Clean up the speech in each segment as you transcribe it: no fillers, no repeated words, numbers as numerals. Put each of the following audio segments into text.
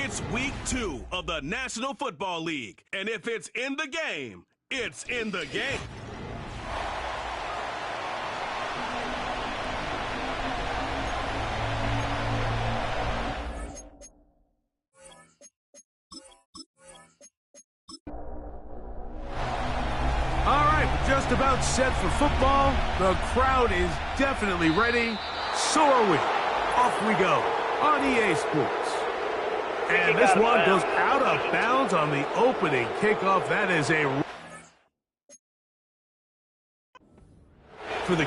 It's week 2 of the National Football League, and if it's in the game, it's in the game. All right, we're just about set for football. The crowd is definitely ready. So are we. Off we go on EA Sports. And this one goes out of bounds on the opening kickoff. That is a... for the...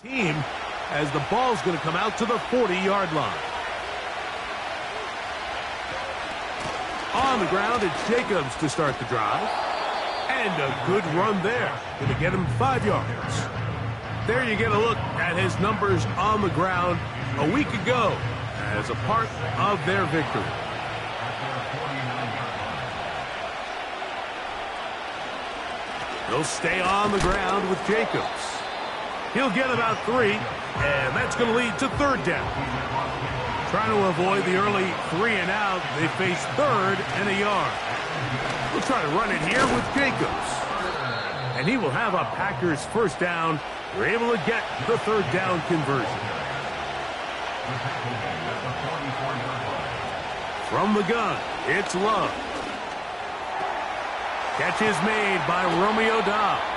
team as the ball's going to come out to the 40-yard line. On the ground, it's Jacobs to start the drive. And a good run there. Going to get him 5 yards. There you get a look at his numbers on the ground a week ago as a part of their victory. He'll stay on the ground with Jacobs. He'll get about 3, and that's going to lead to third down. Trying to avoid the early 3 and out, they face 3rd and a yard. We'll try to run it here with Jacobs. And he will have a Packers first down. They're able to get the third down conversion. From the gun, it's Love. Catch is made by Romeo Doubs.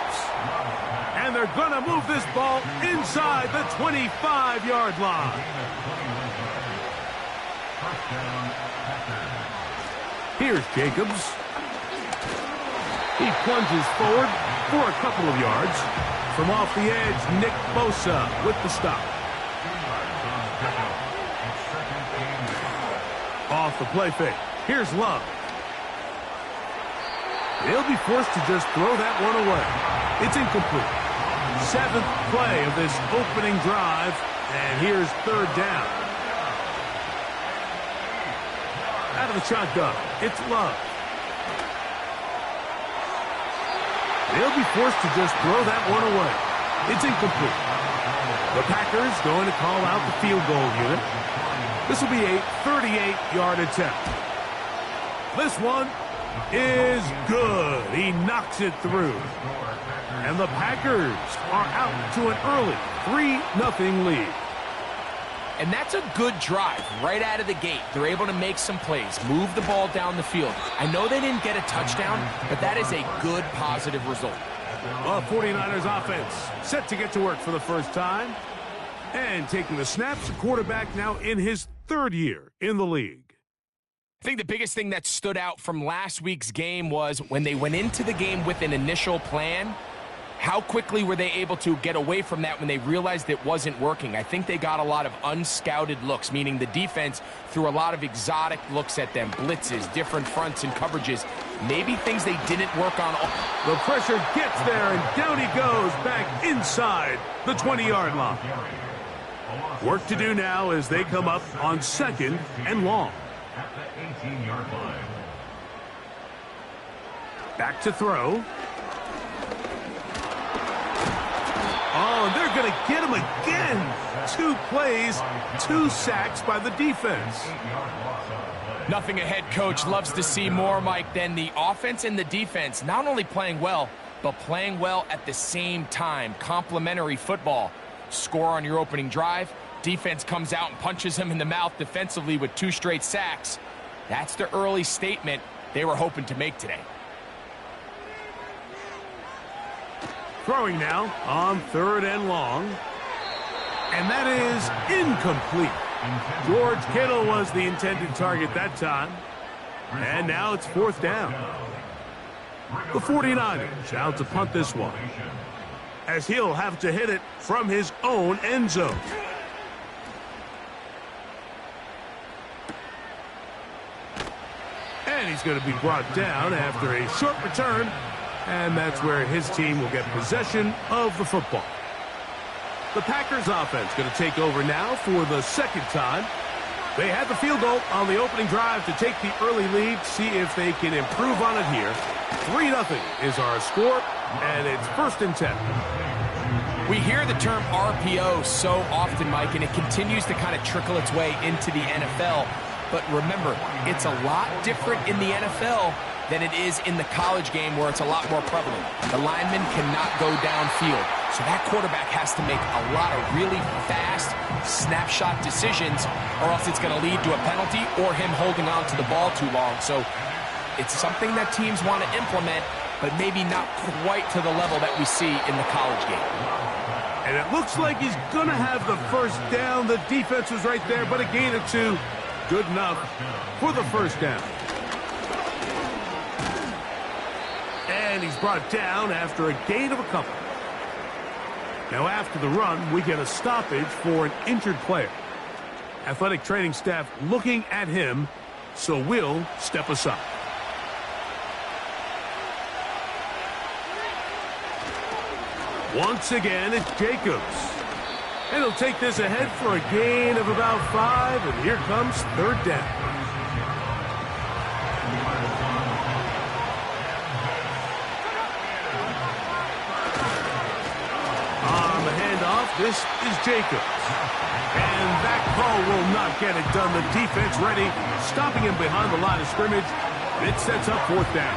And they're going to move this ball inside the 25-yard line. Here's Jacobs. He plunges forward for a couple of yards. From off the edge, Nick Bosa with the stop. Off the play fake. Here's Love. He'll be forced to just throw that one away. It's incomplete. 7th play of this opening drive, and here's third down. Out of the shotgun, it's Love. They'll be forced to just throw that one away. It's incomplete. The Packers going to call out the field goal unit. This will be a 38-yard attempt. This one is good. He knocks it through. And the Packers are out to an early 3-0 lead. And that's a good drive right out of the gate. They're able to make some plays, move the ball down the field. I know they didn't get a touchdown, but that is a good, positive result. Well, 49ers offense set to get to work for the first time. And taking the snaps, the quarterback now in his 3rd year in the league. I think the biggest thing that stood out from last week's game was when they went into the game with an initial plan, how quickly were they able to get away from that when they realized it wasn't working? I think they got a lot of unscouted looks, meaning the defense threw a lot of exotic looks at them, blitzes, different fronts and coverages, maybe things they didn't work on. The pressure gets there, and down he goes back inside the 20-yard line. Work to do now as they come up on 2nd and long. At the 18-yard line. Back to throw. Oh, and they're going to get him again. 2 plays, 2 sacks by the defense. Nothing a head coach loves to see more, Mike, than the offense and the defense not only playing well, but playing well at the same time. Complementary football. Score on your opening drive. Defense comes out and punches him in the mouth defensively with 2 straight sacks. That's the early statement they were hoping to make today. Throwing now on 3rd and long. And that is incomplete. George Kittle was the intended target that time. And now it's 4th down. The 49ers out to punt this one. as he'll have to hit it from his own end zone. And he's going to be brought down after a short return, and that's where his team will get possession of the football. The Packers offense going to take over now for the second time. They had the field goal on the opening drive to take the early lead, see if they can improve on it here. 3-0 is our score, and it's 1st and 10. We hear the term RPO so often, Mike, and it continues to kind of trickle its way into the NFL. But remember, it's a lot different in the NFL than it is in the college game where it's a lot more prevalent. The lineman cannot go downfield, so that quarterback has to make a lot of really fast snapshot decisions, or else it's going to lead to a penalty or him holding on to the ball too long. So it's something that teams want to implement, but maybe not quite to the level that we see in the college game. And it looks like he's going to have the first down. The defense was right there, but a gain of 2. Good enough for the first down. And he's brought down after a gain of a couple. Now after the run, we get a stoppage for an injured player. Athletic training staff looking at him, so we'll step aside. Once again, it's Jacobs. And he'll take this ahead for a gain of about 5, and here comes 3rd down. On the handoff, this is Jacobs. And that call will not get it done. The defense ready, stopping him behind the line of scrimmage. It sets up 4th down.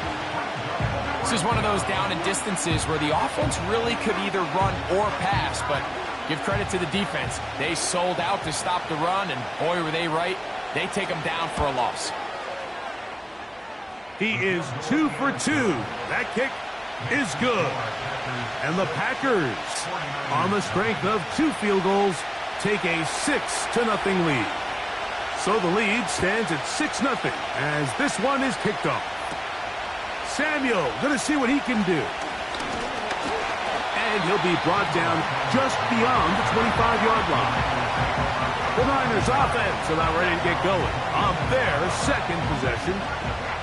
This is one of those down and distances where the offense really could either run or pass, but give credit to the defense. They sold out to stop the run, and boy, were they right. They take him down for a loss. He is 2 for 2. That kick is good. And the Packers, on the strength of 2 field goals, take a 6-0 lead. So the lead stands at 6-0 as this one is kicked off. Samuel going to see what he can do. And he'll be brought down just beyond the 25-yard line. The Niners offense about ready to get going on their second possession.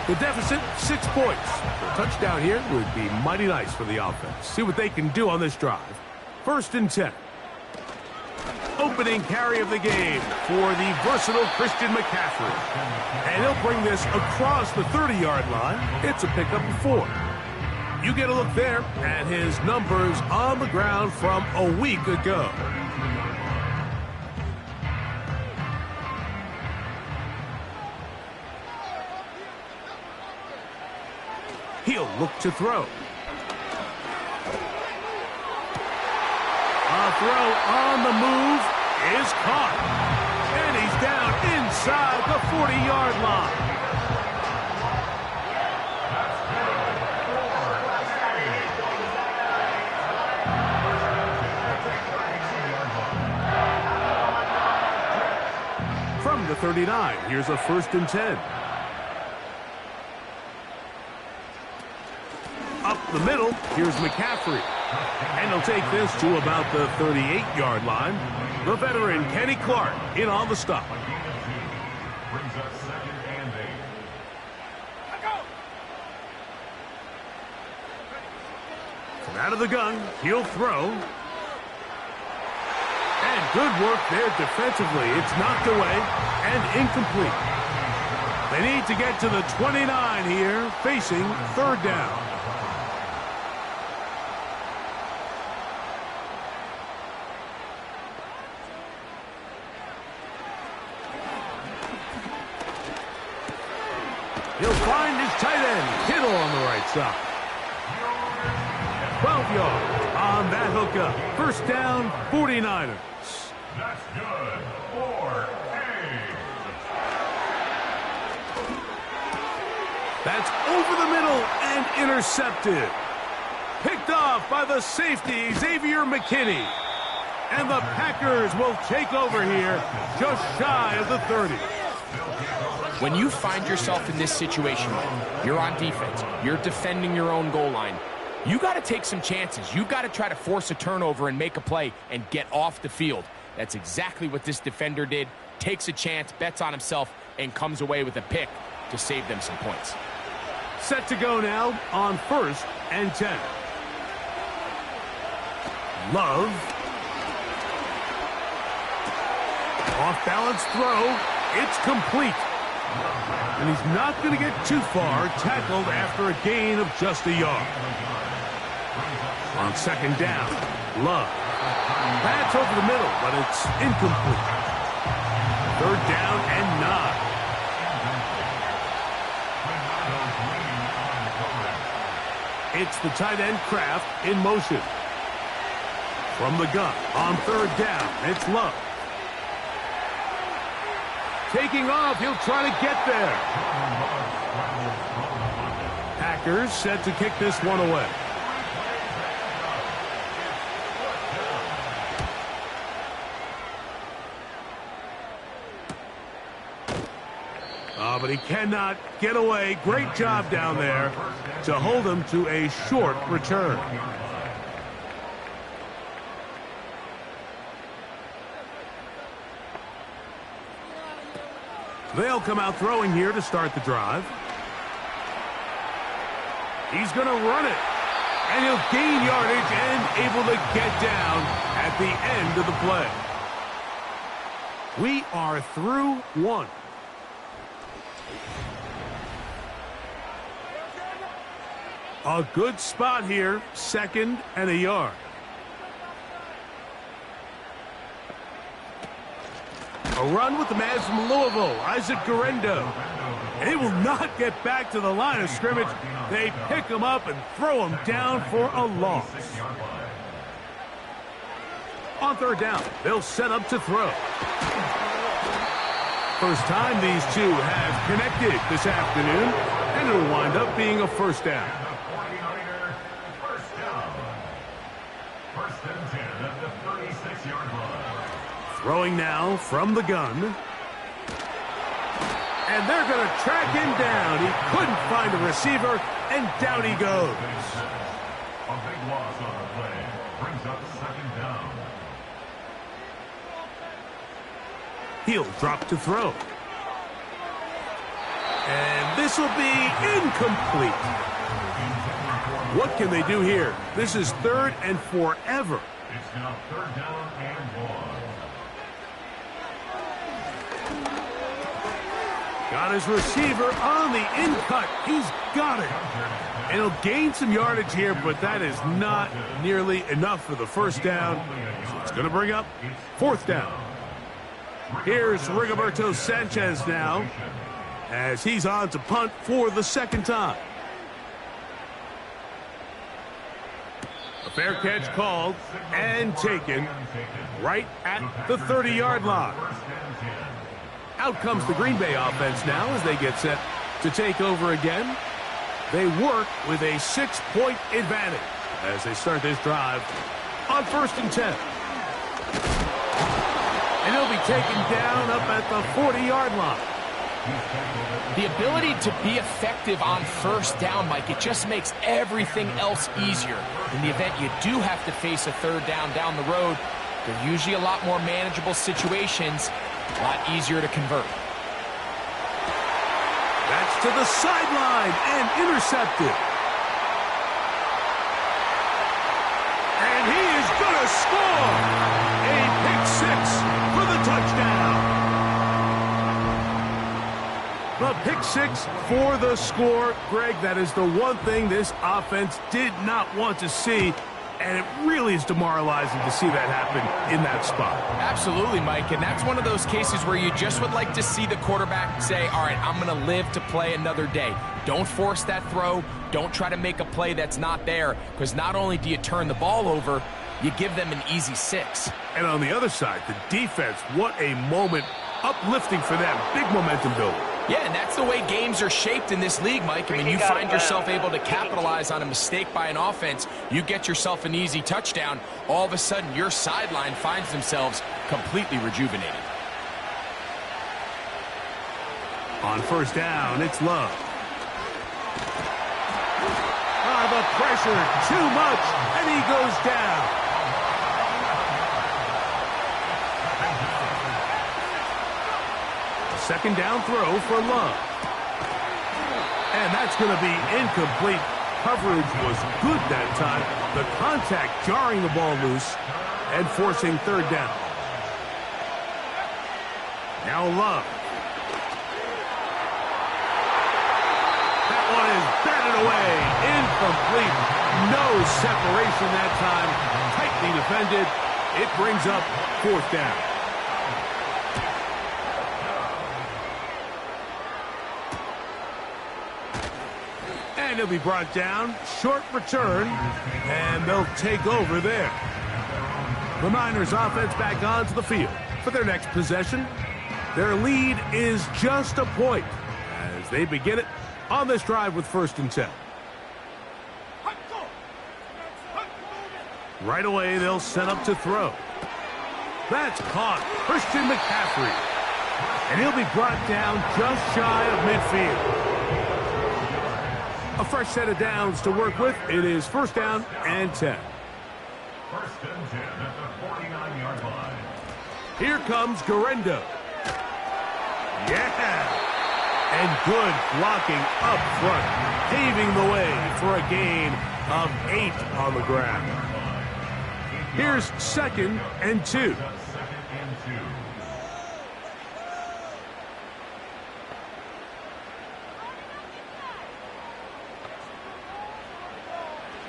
The deficit, 6 points. A touchdown here would be mighty nice for the offense. See what they can do on this drive. 1st and 10. Opening carry of the game for the versatile Christian McCaffrey. And he'll bring this across the 30-yard line. It's a pickup of 4. You get a look there at his numbers on the ground from a week ago. He'll look to throw. A throw on the move is caught. And he's down inside the 40-yard line. From the 39, here's a 1st and 10. Up the middle, here's McCaffrey. And he'll take this to about the 38-yard line. The veteran Kenny Clark in on the stop. Brings us 2nd and 8. From out of the gun, he'll throw. And good work there defensively. It's knocked away and incomplete. They need to get to the 29 here, facing 3rd down. He'll find his tight end, Kittle on the right side. 12 yards on that hookup. 1st down, 49ers. That's good. 4-8. That's over the middle and intercepted. Picked off by the safety, Xavier McKinney. And the Packers will take over here just shy of the 30. When you find yourself in this situation, you're on defense, you're defending your own goal line, You got to take some chances. You got to try to force a turnover and make a play and get off the field. That's exactly what this defender did. Takes a chance, bets on himself, and comes away with a pick to save them some points. Set to go now on 1st and 10. Love. Off-balance throw. It's complete. And he's not going to get too far, tackled after a gain of just a yard. On 2nd down, Love. Pass over the middle, but it's incomplete. 3rd down and 9. It's the tight end Kraft in motion. From the gun on 3rd down, it's Love. Taking off, he'll try to get there. Packers set to kick this one away. But he cannot get away. Great job down there to hold him to a short return. They'll come out throwing here to start the drive. He's going to run it. And he'll gain yardage and able to get down at the end of the play. We are through one. A good spot here, 2nd and a yard. A run with the man from Louisville, Isaac Guerendo. And he will not get back to the line of scrimmage. They pick him up and throw him down for a loss. On 3rd down, they'll set up to throw. First time these two have connected this afternoon, and it'll wind up being a 1st down. Throwing now from the gun. And they're going to track him down. He couldn't find a receiver, and down he goes. A big loss on the play. Brings up 2nd down. He'll drop to throw. And this will be incomplete. What can they do here? This is 3rd and forever. It's now 3rd down and 1. Got his receiver on the in-cut. He's got it. And he'll gain some yardage here, but that is not nearly enough for the 1st down. So it's going to bring up 4th down. Here's Rigoberto Sanchez now, as he's on to punt for the 2nd time. A fair catch called and taken right at the 30-yard line. Out comes the Green Bay offense now as they get set to take over again. They work with a 6-point advantage as they start this drive on 1st and 10. And he'll be taken down up at the 40-yard line. The ability to be effective on 1st down, Mike, it just makes everything else easier. In the event you do have to face a 3rd down the road, they're usually a lot more manageable situations, a lot easier to convert. That's to the sideline and intercepted. And he is going to score a pick 6 for the touchdown. The pick 6 for the score. Greg, that is the one thing this offense did not want to see. And it really is demoralizing to see that happen in that spot. Absolutely, Mike. And that's one of those cases where you just would like to see the quarterback say, all right, I'm going to live to play another day. Don't force that throw. Don't try to make a play that's not there, because not only do you turn the ball over, you give them an easy 6. And on the other side, the defense, what a moment. Uplifting for them. Big momentum builder. Yeah, and that's the way games are shaped in this league, Mike. I mean, you find yourself able to capitalize on a mistake by an offense. You get yourself an easy touchdown. All of a sudden, your sideline finds themselves completely rejuvenated. On 1st down, it's Love. the pressure, too much, and he goes down. A second down throw for Love. And that's going to be incomplete. Coverage was good that time. The contact jarring the ball loose and forcing third down. Now Love. That one is batted away. Incomplete. No separation that time. Tightly defended. It brings up fourth down. And he'll be brought down. Short return. And they'll take over there. The Niners offense back onto the field for their next possession. Their lead is just a point as they begin it on this drive with 1st and 10. Right away, they'll set up to throw. That's caught. Christian McCaffrey. And he'll be brought down just shy of midfield. A fresh set of downs to work with. It is 1st down and 10. 1st and 10 at the 49-yard line. Here comes Guerendo. Yeah. And good blocking up front, paving the way for a gain of 8 on the ground. Here's 2nd and 2.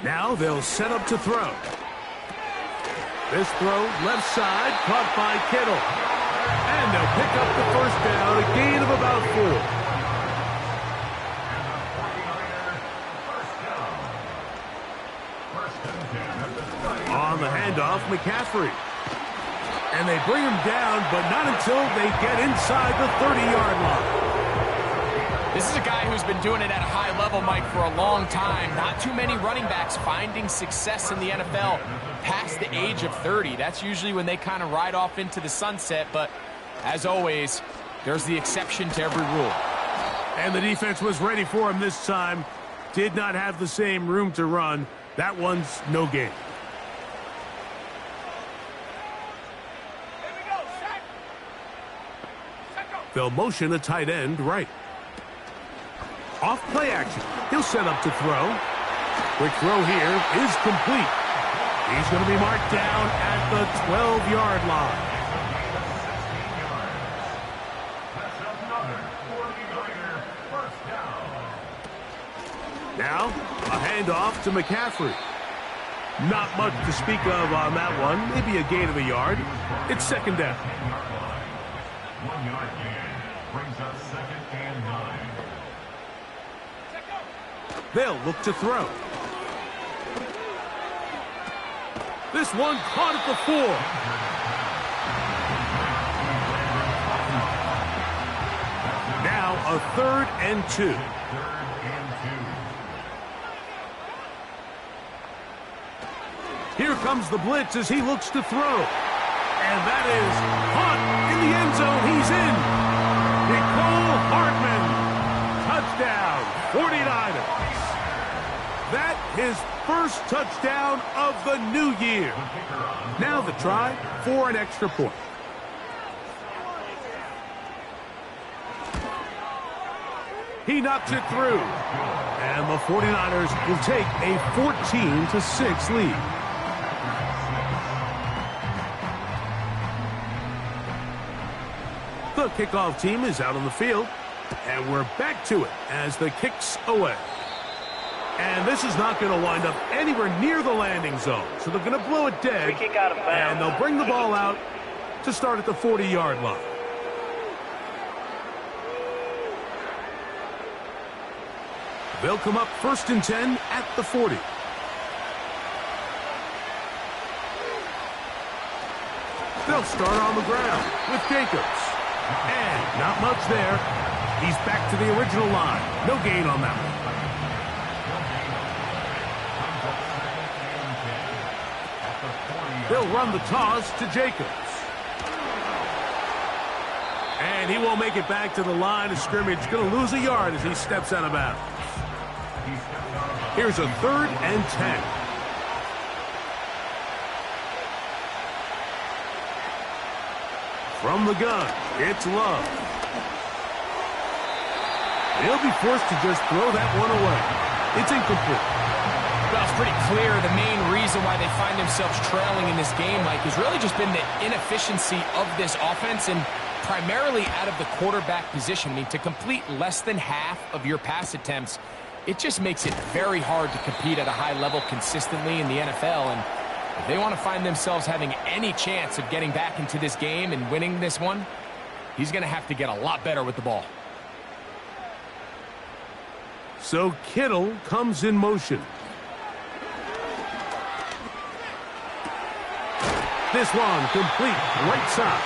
Now they'll set up to throw. This throw left side caught by Kittle. And they'll pick up the 1st down, a gain of about 4. On the handoff, McCaffrey. And they bring him down, but not until they get inside the 30-yard line. This is a guy who's been doing it at a high level, Mike, for a long time. Not too many running backs finding success in the NFL past the age of 30. That's usually when they kind of ride off into the sunset, but as always, there's the exception to every rule. And the defense was ready for him this time. Did not have the same room to run. That one's no gain. They'll motion a tight end right. Off play action. He'll set up to throw. Quick throw here is complete. He's going to be marked down at the 12-yard line. Now, a handoff to McCaffrey. Not much to speak of on that one. Maybe a gain of a yard. It's 2nd down. 1-yard gain brings up 2nd and 9. They'll look to throw. This one caught at the 4. Now a 3rd and 2. Here comes the blitz as he looks to throw. And that is caught in the end zone. He's in. Nicole Hardman. Touchdown, 49ers. That his first touchdown of the new year. Now the try for an extra point. He knocks it through. And the 49ers will take a 14-6 lead. The kickoff team is out on the field. And we're back to it as the kick's away. And this is not going to wind up anywhere near the landing zone. So they're going to blow it dead. Free kick out of bounds. And they'll bring the ball out to start at the 40-yard line. They'll come up 1st and 10 at the 40. They'll start on the ground with Jacobs. And not much there. He's back to the original line. No gain on that one. They'll run the toss to Jacobs. And he won't make it back to the line of scrimmage. Going to lose a yard as he steps out of bounds. He steps out of bounds. Here's a 3rd and 10. From the gun, it's Love. He'll be forced to just throw that one away. It's incomplete. Well, it's pretty clear the main reason why they find themselves trailing in this game, Mike, has really just been the inefficiency of this offense and primarily out of the quarterback position. I mean, to complete less than half of your pass attempts, it just makes it very hard to compete at a high level consistently in the NFL. And if they want to find themselves having any chance of getting back into this game and winning this one, he's going to have to get a lot better with the ball. So Kittle comes in motion. This one complete, right side.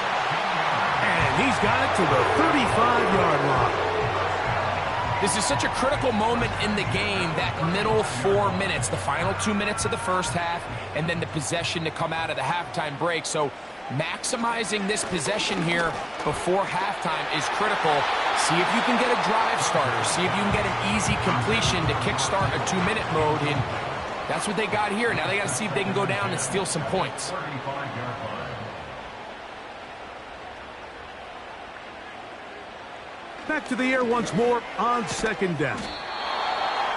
And he's got it to the 35-yard line. This is such a critical moment in the game, that middle 4 minutes, the final 2 minutes of the first half, and then the possession to come out of the halftime break. So maximizing this possession here before halftime is critical. See if you can get a drive starter. See if you can get an easy completion to kickstart a 2-minute mode. And that's what they got here. Now they got to see if they can go down and steal some points. Back to the air once more on 2nd down.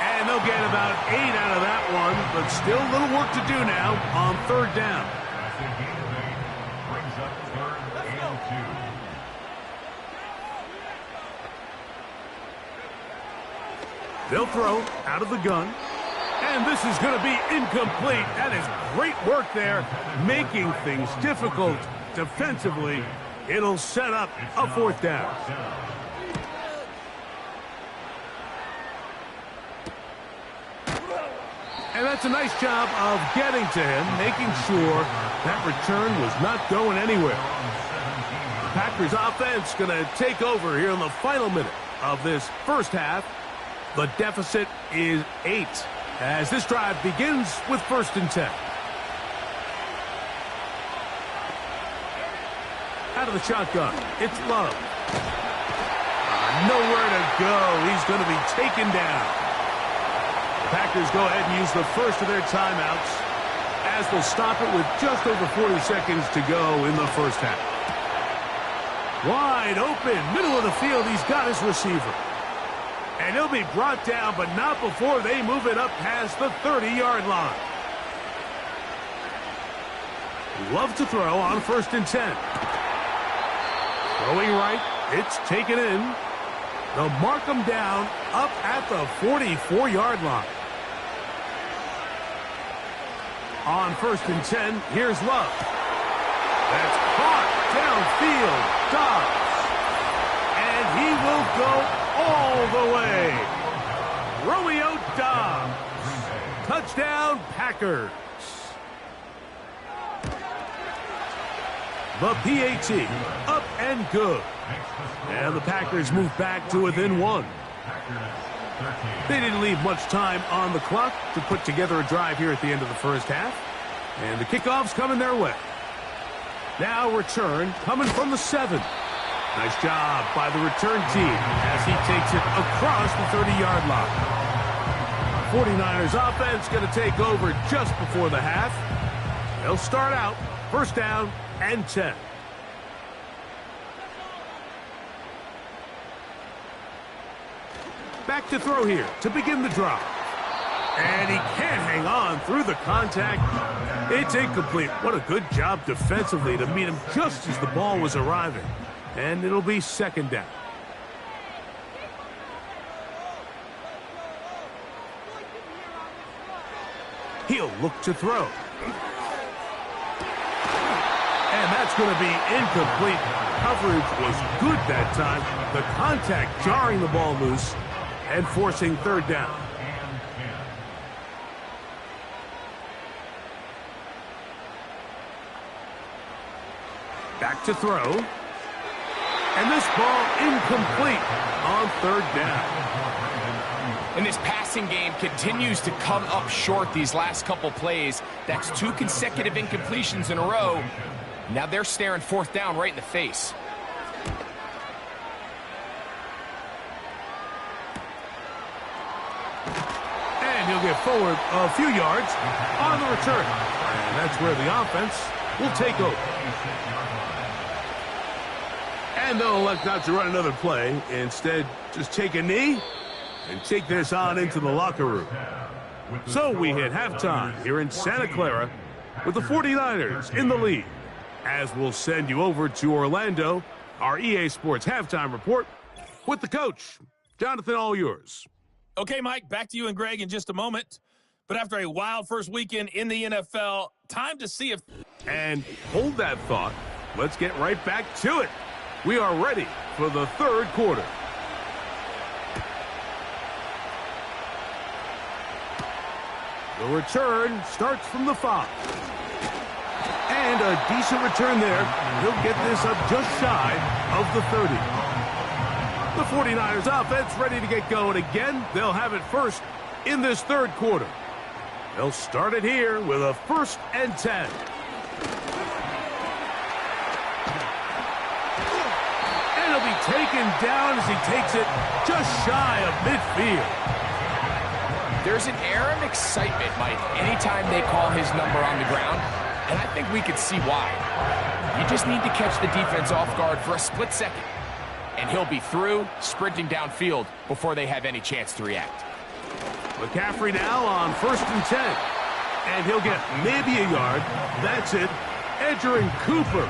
And they'll get about 8 out of that one, but still a little work to do now on 3rd down. Brings up 3rd and 2. They'll throw out of the gun. And this is going to be incomplete. That is great work there, making things difficult defensively. It'll set up a 4th down. And that's a nice job of getting to him, making sure that return was not going anywhere. The Packers offense going to take over here in the final minute of this first half. The deficit is 8 as this drive begins with 1st and 10. Out of the shotgun, it's Love. Nowhere to go. He's going to be taken down. Packers go ahead and use the first of their timeouts as they'll stop it with just over 40 seconds to go in the first half. Wide open, middle of the field, he's got his receiver. And he'll be brought down, but not before they move it up past the 30-yard line. Love to throw on 1st and 10. Throwing right, it's taken in. They'll mark him down up at the 44-yard line. On 1st and 10, here's Love. That's caught downfield. Dobbs. And he will go all the way. Romeo Dobbs. Touchdown, Packers. The PAT, up and good. And the Packers move back to within 1. They didn't leave much time on the clock to put together a drive here at the end of the first half. And the kickoff's coming their way. Now return coming from the 7. Nice job by the return team as he takes it across the 30-yard line. 49ers offense going to take over just before the half. They'll start out 1st down and 10. Back to throw here to begin the drive. And he can't hang on through the contact. It's incomplete. What a good job defensively to meet him just as the ball was arriving. And it'll be 2nd down. He'll look to throw. And that's going to be incomplete. Coverage was good that time. The contact jarring the ball loose and forcing 3rd down. Back to throw. And this ball incomplete on 3rd down. And this passing game continues to come up short these last couple plays. That's 2 consecutive incompletions in a row. Now they're staring 4th down right in the face. And he'll get forward a few yards on the return. And that's where the offense will take over. And they'll elect not to run another play. Instead, just take a knee and take this on into the locker room. So we hit halftime here in Santa Clara with the 49ers in the lead. As we'll send you over to Orlando, our EA Sports halftime report with the coach. Jonathan, all yours. Okay, Mike, back to you and Greg in just a moment. But after a wild first weekend in the NFL, time to see if... And hold that thought. Let's get right back to it. We are ready for the third quarter. The return starts from the 5. And a decent return there. He'll get this up just shy of the 30. The 49ers offense ready to get going again. They'll have it first in this third quarter. They'll start it here with a 1st and 10. And he'll be taken down as he takes it just shy of midfield. There's an air of excitement, Mike, anytime they call his number on the ground, and I think we could see why. You just need to catch the defense off guard for a split second, and he'll be through, sprinting downfield before they have any chance to react. McCaffrey now on 1st and 10, and he'll get maybe a yard. That's it. Edger and Cooper,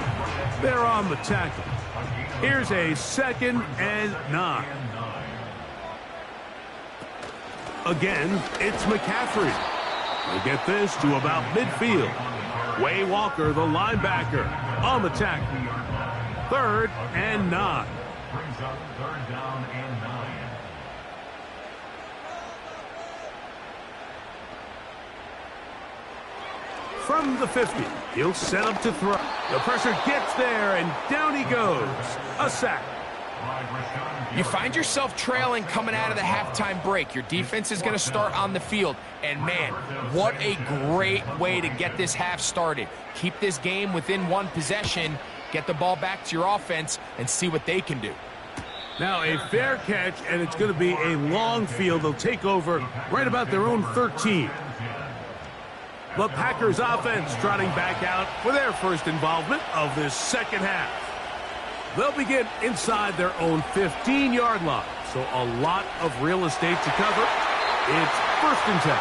they're on the tackle. Here's a 2nd and 9. Again, it's McCaffrey. They'll get this to about midfield. Way Walker, the linebacker, on the tackle. 3rd and 9. Brings up 3rd down and 9. From the 50, he'll set up to throw. The pressure gets there, and down he goes. A sack. You find yourself trailing coming out of the halftime break. Your defense is going to start on the field. And, man, what a great way to get this half started. Keep this game within one possession, get the ball back to your offense, and see what they can do. Now a fair catch, and it's going to be a long field. They'll take over right about their own 13. The Packers offense trotting back out for their first involvement of this second half. They'll begin inside their own 15-yard line, so a lot of real estate to cover. It's 1st and 10.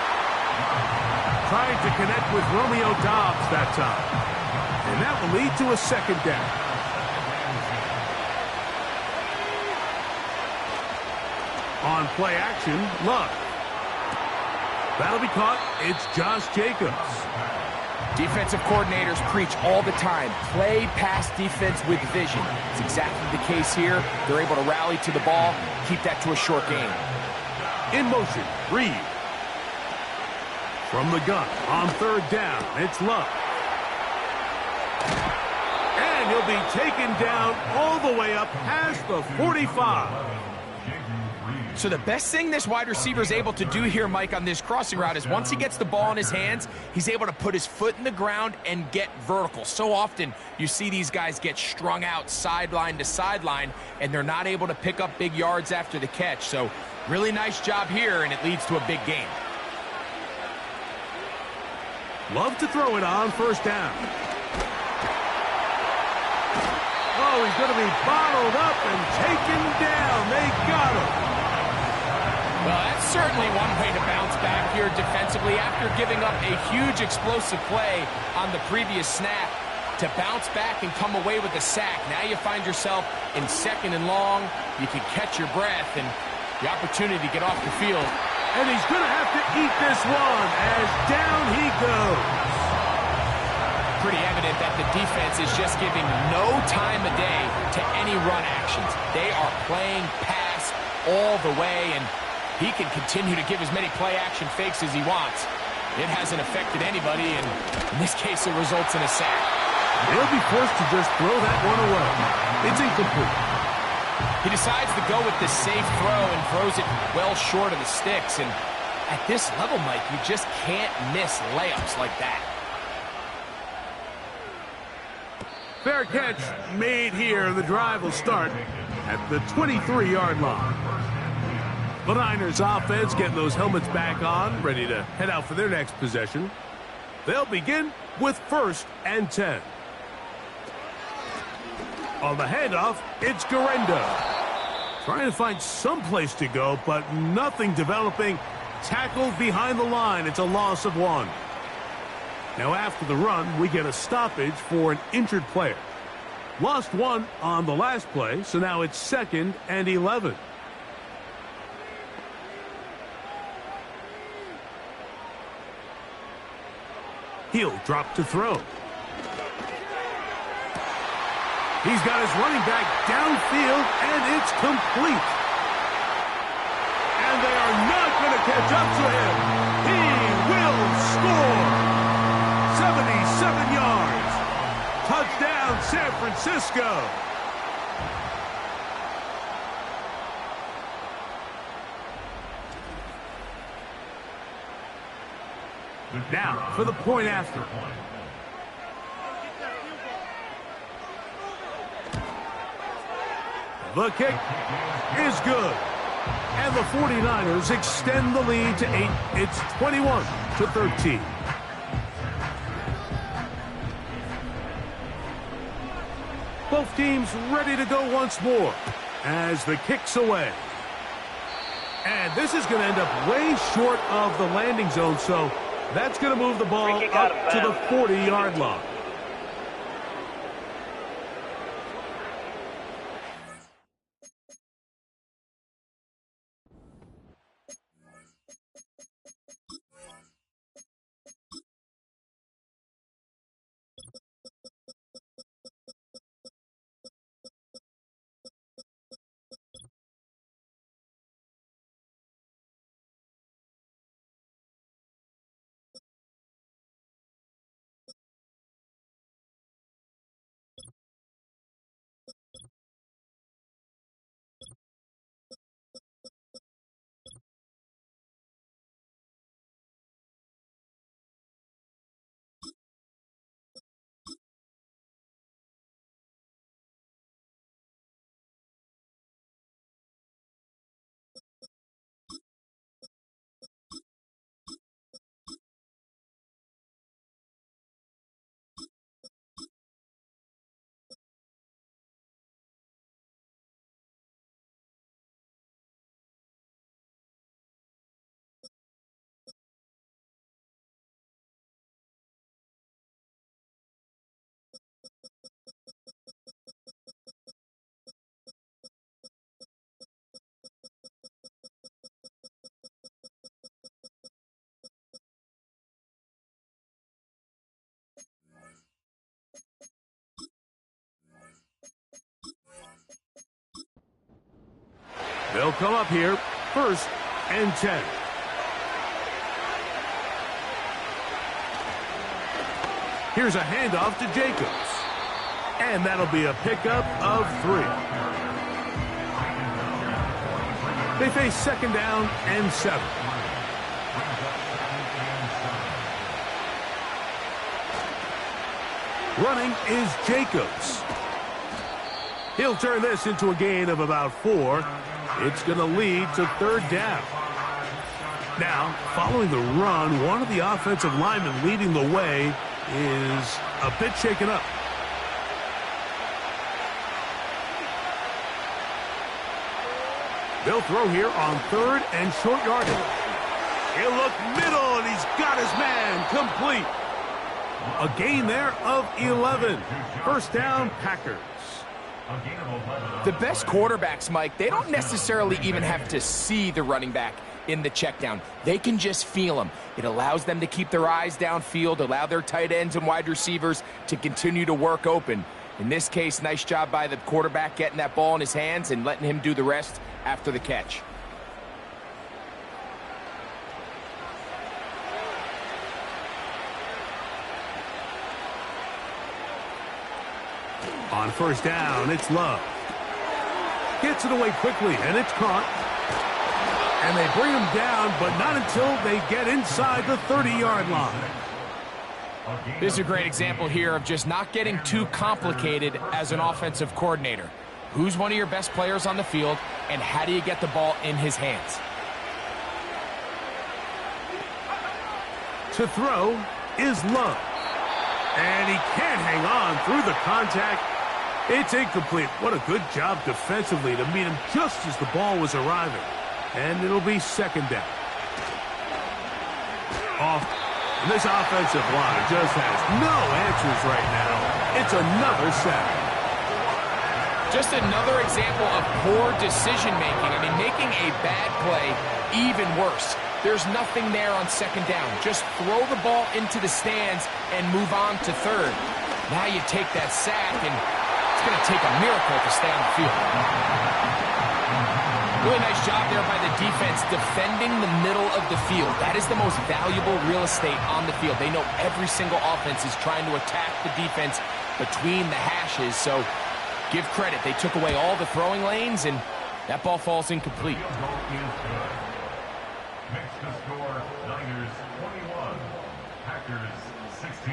Trying to connect with Romeo Doubs that time. And that will lead to a 2nd down. On play action, Love. That'll be caught. It's Josh Jacobs. Defensive coordinators preach all the time, play pass defense with vision. It's exactly the case here. They're able to rally to the ball, keep that to a short game. In motion, Reed. From the gun, on 3rd down, it's Love. And he'll be taken down all the way up past the 45. So the best thing this wide receiver is able to do here, Mike, on this crossing route is once he gets the ball in his hands, he's able to put his foot in the ground and get vertical. So often you see these guys get strung out sideline to sideline, and they're not able to pick up big yards after the catch. So really nice job here, and it leads to a big game. Love to throw it on 1st down. Oh, he's going to be bottled up and taken down. They got him. Well, that's certainly one way to bounce back here defensively after giving up a huge explosive play on the previous snap. To bounce back and come away with a sack. Now you find yourself in 2nd and long. You can catch your breath and the opportunity to get off the field. And he's going to have to eat this one as down he goes. Pretty evident that the defense is just giving no time of day to any run actions. They are playing pass all the way, and he can continue to give as many play-action fakes as he wants. It hasn't affected anybody, and in this case, it results in a sack. They'll be forced to just throw that one away. It's incomplete. He decides to go with the safe throw and throws it well short of the sticks. And at this level, Mike, you just can't miss layups like that. Fair catch made here. The drive will start at the 23-yard line. The Niners offense getting those helmets back on, ready to head out for their next possession. They'll begin with 1st and 10. On the handoff, it's Guerendo. Trying to find some place to go, but nothing developing. Tackled behind the line. It's a loss of 1. Now after the run, we get a stoppage for an injured player. Lost 1 on the last play, so now it's 2nd and 11. He'll drop to throw. He's got his running back downfield, and it's complete. And they are not going to catch up to him. He will score. 77 yards. Touchdown, San Francisco. Now for the point after. The kick is good. And the 49ers extend the lead to 8. It's 21-13. Both teams ready to go once more as the kick's away. And this is going to end up way short of the landing zone, so that's going to move the ball up to the 40-yard line. They'll come up here, 1st and 10. Here's a handoff to Jacobs. And that'll be a pickup of 3. They face 2nd down and 7. Running is Jacobs. He'll turn this into a gain of about 4. It's going to lead to 3rd down. Now, following the run, one of the offensive linemen leading the way is a bit shaken up. They'll throw here on 3rd and short yardage. He'll look middle, and he's got his man complete. A gain there of 11. 1st down, Packers. The best quarterbacks, Mike, they don't necessarily even have to see the running back in the check down. They can just feel him. It allows them to keep their eyes downfield, allow their tight ends and wide receivers to continue to work open. In this case, nice job by the quarterback getting that ball in his hands and letting him do the rest after the catch. On 1st down, it's Love. Gets it away quickly, and it's caught. And they bring him down, but not until they get inside the 30-yard line. This is a great example here of just not getting too complicated as an offensive coordinator. Who's one of your best players on the field, and how do you get the ball in his hands? To throw is Love. And he can't hang on through the contact. It's incomplete. What a good job defensively to meet him just as the ball was arriving. And it'll be second down. Off. And this offensive line just has no answers right now. It's another sack. Just another example of poor decision-making. I mean, making a bad play even worse. There's nothing there on second down. Just throw the ball into the stands and move on to third. Now you take that sack, and it's going to take a miracle to stay on the field. Really nice job there by the defense defending the middle of the field. That is the most valuable real estate on the field. They know every single offense is trying to attack the defense between the hashes, so give credit. They took away all the throwing lanes, and that ball falls incomplete. Makes the score Niners 21, Packers 16.